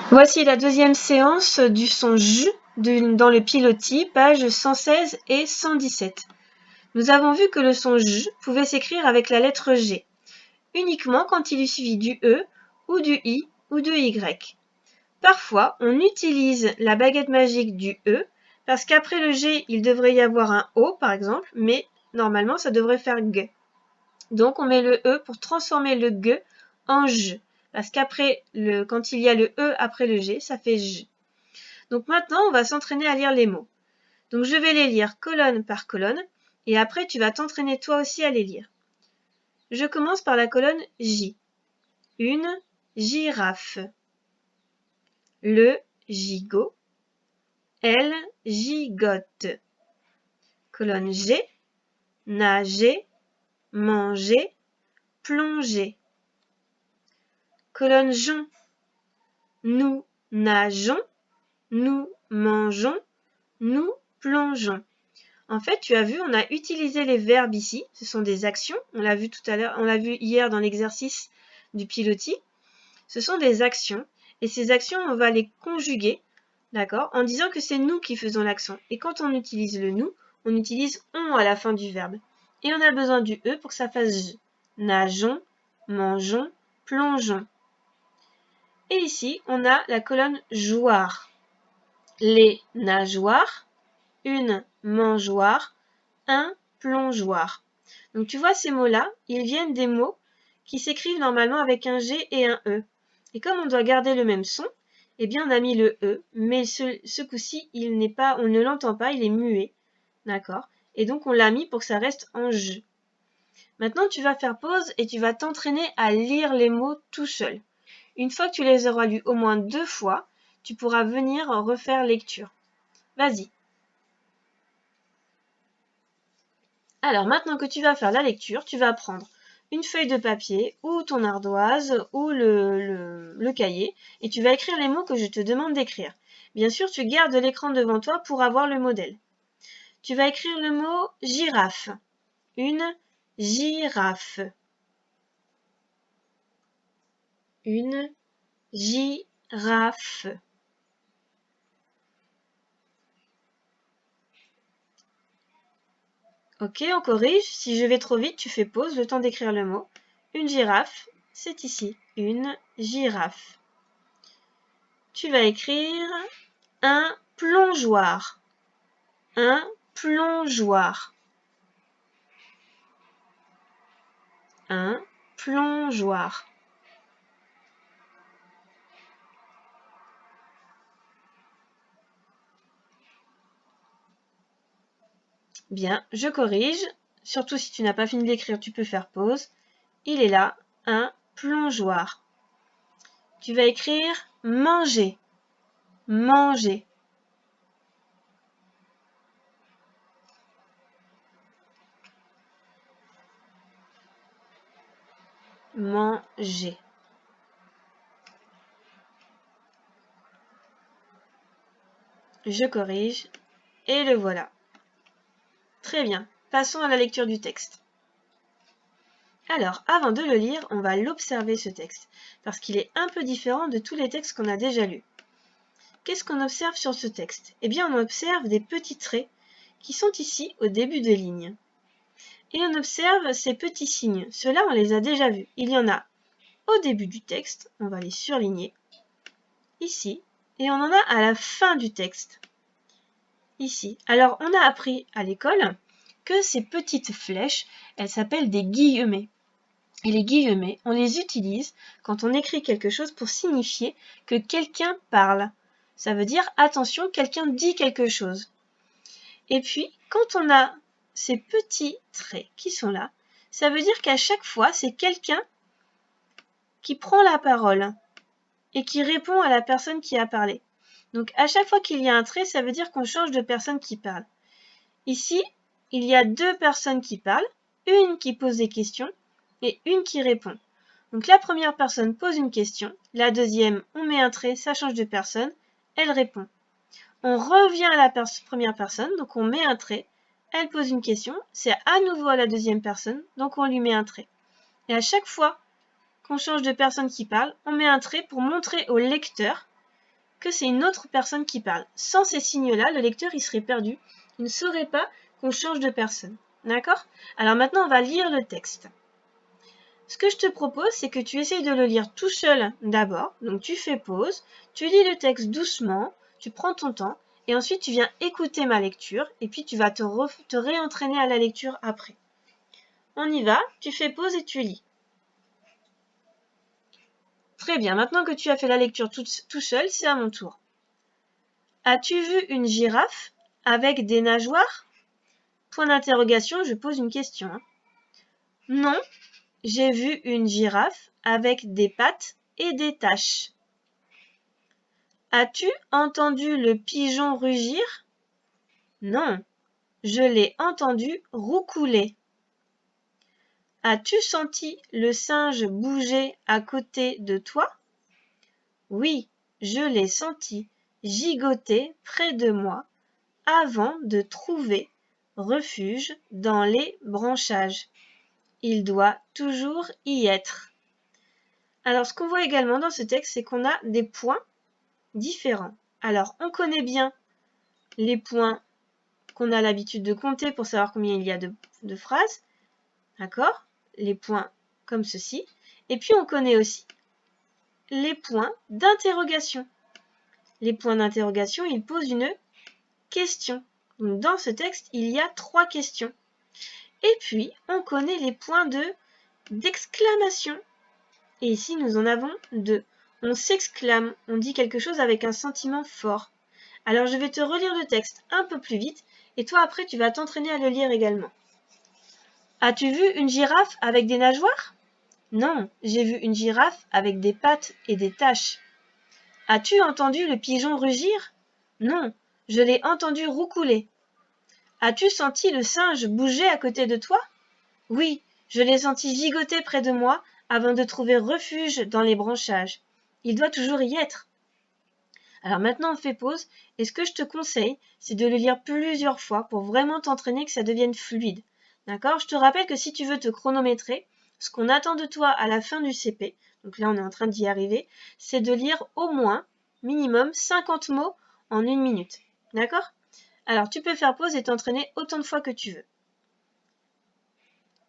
Voici la deuxième séance du son J dans le pilotis, pages 116 et 117. Nous avons vu que le son J pouvait s'écrire avec la lettre G, uniquement quand il lui suffit du E ou du I ou de Y. Parfois, on utilise la baguette magique du E, parce qu'après le G, il devrait y avoir un O par exemple, mais normalement ça devrait faire G. Donc on met le E pour transformer le G en J. Parce qu'après, quand il y a le E après le G, ça fait J. Donc maintenant, on va s'entraîner à lire les mots. Donc je vais les lire colonne par colonne, et après tu vas t'entraîner toi aussi à les lire. Je commence par la colonne J. Une girafe. Le gigot. Elle gigote. Colonne G. Nager, manger, plonger. Colonne J. Nous nageons, nous mangeons, nous plongeons. En fait, tu as vu, on a utilisé les verbes ici. Ce sont des actions. On l'a vu tout à l'heure, on l'a vu hier dans l'exercice du pilotis. Ce sont des actions. Et ces actions, on va les conjuguer, d'accord, en disant que c'est nous qui faisons l'action. Et quand on utilise le nous, on utilise on à la fin du verbe. Et on a besoin du e pour que ça fasse j. Nageons, mangeons, plongeons. Et ici, on a la colonne joire. Les nageoires, une mangeoire, un plongeoir. Donc tu vois ces mots-là, ils viennent des mots qui s'écrivent normalement avec un G et un E. Et comme on doit garder le même son, eh bien on a mis le E, mais ce coup-ci, on ne l'entend pas, il est muet. D'accord? Et donc on l'a mis pour que ça reste en J. Maintenant tu vas faire pause et tu vas t'entraîner à lire les mots tout seul. Une fois que tu les auras lus au moins 2 fois, tu pourras venir en refaire lecture. Vas-y. Alors maintenant que tu vas faire la lecture, tu vas prendre une feuille de papier ou ton ardoise ou le cahier et tu vas écrire les mots que je te demande d'écrire. Bien sûr, tu gardes l'écran devant toi pour avoir le modèle. Tu vas écrire le mot girafe. Une girafe. Une girafe. Ok, on corrige. Si je vais trop vite, tu fais pause, le temps d'écrire le mot. Une girafe, c'est ici. Une girafe. Tu vas écrire un plongeoir. Un plongeoir. Un plongeoir. Bien, je corrige. Surtout si tu n'as pas fini d'écrire, tu peux faire pause. Il est là, un plongeoir. Tu vas écrire manger. Manger. Manger. Je corrige. Et le voilà. Très bien. Passons à la lecture du texte. Alors, avant de le lire, on va l'observer ce texte, parce qu'il est un peu différent de tous les textes qu'on a déjà lus. Qu'est-ce qu'on observe sur ce texte? Eh bien, on observe des petits traits qui sont ici au début de ligne. Et on observe ces petits signes. Ceux-là, on les a déjà vus. Il y en a au début du texte, on va les surligner, ici, et on en a à la fin du texte, ici. Alors, on a appris à l'école que ces petites flèches, elles s'appellent des guillemets. Et les guillemets, on les utilise quand on écrit quelque chose pour signifier que quelqu'un parle. Ça veut dire, attention, quelqu'un dit quelque chose. Et puis, quand on a ces petits traits qui sont là, ça veut dire qu'à chaque fois, c'est quelqu'un qui prend la parole et qui répond à la personne qui a parlé. Donc, à chaque fois qu'il y a un trait, ça veut dire qu'on change de personne qui parle. Ici, il y a 2 personnes qui parlent, une qui pose des questions et une qui répond. Donc la première personne pose une question, la deuxième, on met un trait, ça change de personne, elle répond. On revient à la première personne, donc on met un trait, elle pose une question, c'est à nouveau à la deuxième personne, donc on lui met un trait. Et à chaque fois qu'on change de personne qui parle, on met un trait pour montrer au lecteur que c'est une autre personne qui parle. Sans ces signes-là, le lecteur il serait perdu. Il ne saurait pas qu'on change de personne. D'accord? Alors maintenant, on va lire le texte. Ce que je te propose, c'est que tu essayes de le lire tout seul d'abord. Donc tu fais pause, tu lis le texte doucement, tu prends ton temps, et ensuite tu viens écouter ma lecture, et puis tu vas te réentraîner à la lecture après. On y va, tu fais pause et tu lis. Très bien, maintenant que tu as fait la lecture tout seul, c'est à mon tour. As-tu vu une girafe avec des nageoires? Point d'interrogation, je pose une question. Non, j'ai vu une girafe avec des pattes et des taches. As-tu entendu le pigeon rugir? Non, je l'ai entendu roucouler. As-tu senti le singe bouger à côté de toi? Oui, je l'ai senti gigoter près de moi avant de trouver refuge dans les branchages. Il doit toujours y être. Alors, ce qu'on voit également dans ce texte, c'est qu'on a des points différents. Alors, on connaît bien les points qu'on a l'habitude de compter pour savoir combien il y a de phrases. D'accord? Les points comme ceci. Et puis, on connaît aussi les points d'interrogation. Les points d'interrogation, ils posent une question. Donc, dans ce texte, il y a 3 questions. Et puis, on connaît les points d'exclamation. Et ici, nous en avons 2. On s'exclame, on dit quelque chose avec un sentiment fort. Alors, je vais te relire le texte un peu plus vite, et toi, après, tu vas t'entraîner à le lire également. As-tu vu une girafe avec des nageoires? Non, j'ai vu une girafe avec des pattes et des taches. As-tu entendu le pigeon rugir? Non, je l'ai entendu roucouler. As-tu senti le singe bouger à côté de toi? Oui, je l'ai senti gigoter près de moi avant de trouver refuge dans les branchages. Il doit toujours y être. Alors maintenant, on fait pause, et ce que je te conseille, c'est de le lire plusieurs fois pour vraiment t'entraîner que ça devienne fluide. D'accord? Je te rappelle que si tu veux te chronométrer, ce qu'on attend de toi à la fin du CP, donc là on est en train d'y arriver, c'est de lire au moins, minimum, 50 mots en 1 minute. D'accord? Alors tu peux faire pause et t'entraîner autant de fois que tu veux.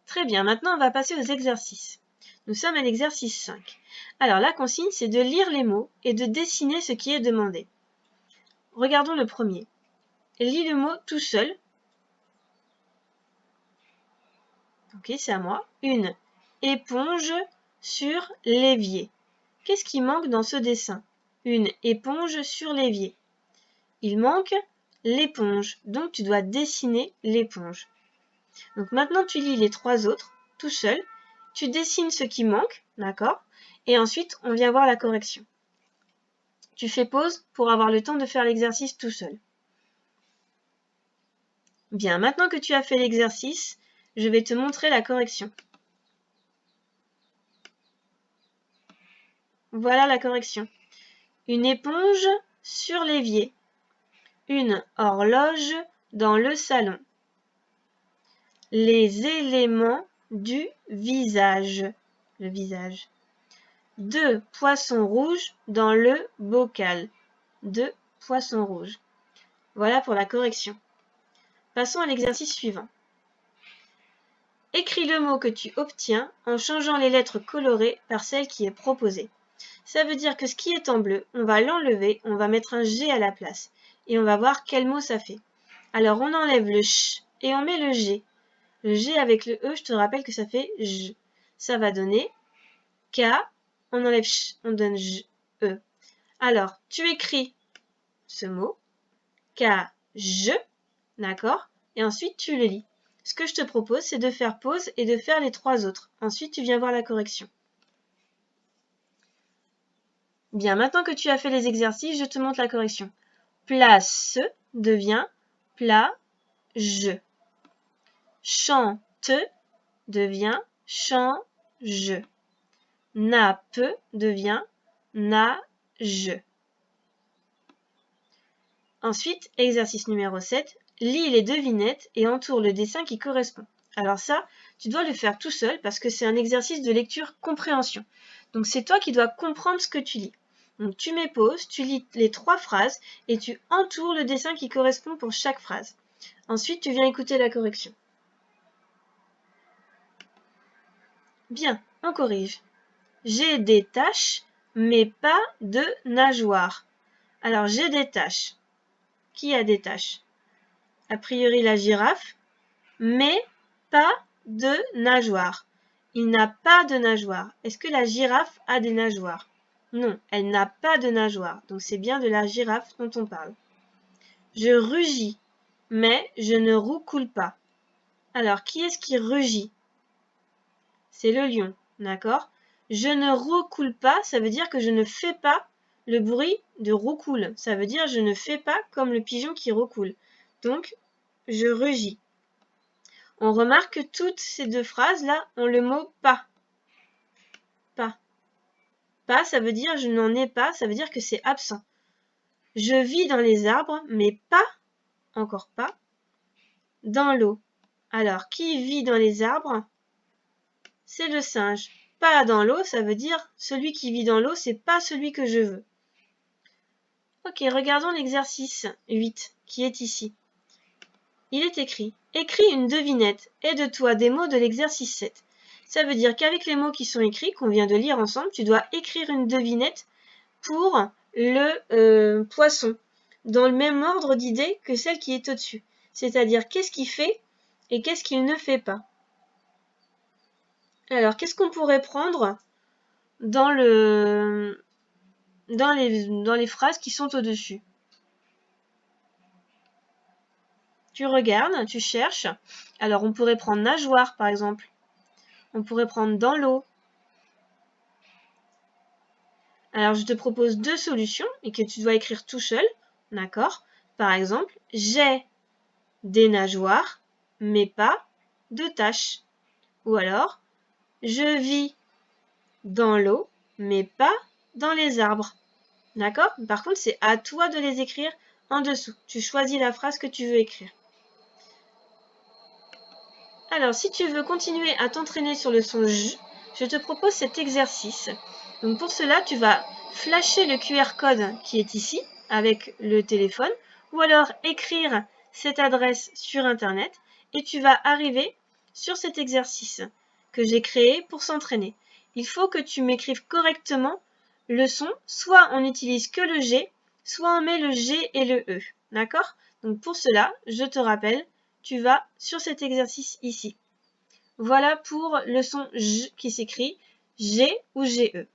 Très bien, maintenant on va passer aux exercices. Nous sommes à l'exercice 5. Alors la consigne, c'est de lire les mots et de dessiner ce qui est demandé. Regardons le premier. Lis le mot tout seul. Ok, c'est à moi. Une éponge sur l'évier. Qu'est-ce qui manque dans ce dessin? Une éponge sur l'évier. Il manque l'éponge, donc tu dois dessiner l'éponge. Donc maintenant tu lis les 3 autres, tout seul. Tu dessines ce qui manque, d'accord? Et ensuite, on vient voir la correction. Tu fais pause pour avoir le temps de faire l'exercice tout seul. Bien, maintenant que tu as fait l'exercice, je vais te montrer la correction. Voilà la correction. Une éponge sur l'évier. Une horloge dans le salon. Les éléments du visage. Le visage. 2 poissons rouges dans le bocal. 2 poissons rouges. Voilà pour la correction. Passons à l'exercice suivant. Écris le mot que tu obtiens en changeant les lettres colorées par celle qui est proposée. Ça veut dire que ce qui est en bleu, on va l'enlever, on va mettre un G à la place. Et on va voir quel mot ça fait. Alors on enlève le ch et on met le G. Le G avec le E, je te rappelle que ça fait J. Ça va donner K, on enlève ch, on donne J, E. Alors, tu écris ce mot, K, J, d'accord? Et ensuite, tu le lis. Ce que je te propose, c'est de faire pause et de faire les 3 autres. Ensuite, tu viens voir la correction. Bien, maintenant que tu as fait les exercices, je te montre la correction. Place devient plage. Chante devient change. Nappe devient nage. Ensuite, exercice numéro 7, lis les devinettes et entoure le dessin qui correspond. Alors ça, tu dois le faire tout seul parce que c'est un exercice de lecture-compréhension. Donc c'est toi qui dois comprendre ce que tu lis. Donc tu mets pause, tu lis les 3 phrases et tu entoures le dessin qui correspond pour chaque phrase. Ensuite, tu viens écouter la correction. Bien, on corrige. J'ai des taches, mais pas de nageoires. Alors, j'ai des taches. Qui a des taches? A priori, la girafe, mais pas de nageoires. Il n'a pas de nageoires. Est-ce que la girafe a des nageoires? Non, elle n'a pas de nageoires. Donc, c'est bien de la girafe dont on parle. Je rugis, mais je ne roucoule pas. Alors, qui est-ce qui rugit? C'est le lion, d'accord? Je ne roucoule pas, ça veut dire que je ne fais pas le bruit de roucoule. Ça veut dire je ne fais pas comme le pigeon qui roucoule. Donc, je rugis. On remarque que toutes ces 2 phrases-là ont le mot pas. Pas. Pas, ça veut dire je n'en ai pas, ça veut dire que c'est absent. Je vis dans les arbres, mais pas, encore pas, dans l'eau. Alors, qui vit dans les arbres? C'est le singe. Pas dans l'eau, ça veut dire celui qui vit dans l'eau, c'est pas celui que je veux. Ok, regardons l'exercice 8 qui est ici. Il est écrit « Écris une devinette, aide-toi des mots de l'exercice 7 ». Ça veut dire qu'avec les mots qui sont écrits, qu'on vient de lire ensemble, tu dois écrire une devinette pour le poisson, dans le même ordre d'idée que celle qui est au-dessus. C'est-à-dire qu'est-ce qu'il fait et qu'est-ce qu'il ne fait pas. Alors, qu'est-ce qu'on pourrait prendre dans les phrases qui sont au-dessus? Tu regardes, tu cherches. Alors, on pourrait prendre nageoire, par exemple. On pourrait prendre dans l'eau. Alors, je te propose 2 solutions et que tu dois écrire tout seul. D'accord? Par exemple, j'ai des nageoires, mais pas de taches. Ou alors, je vis dans l'eau, mais pas dans les arbres. D'accord? Par contre, c'est à toi de les écrire en dessous. Tu choisis la phrase que tu veux écrire. Alors, si tu veux continuer à t'entraîner sur le son J, je te propose cet exercice. Donc pour cela, tu vas flasher le QR code qui est ici avec le téléphone ou alors écrire cette adresse sur Internet et tu vas arriver sur cet exercice que j'ai créé pour s'entraîner. Il faut que tu m'écrives correctement le son, soit on n'utilise que le G, soit on met le G et le E. D'accord? Donc pour cela, je te rappelle, tu vas sur cet exercice ici. Voilà pour le son J qui s'écrit G ou GE.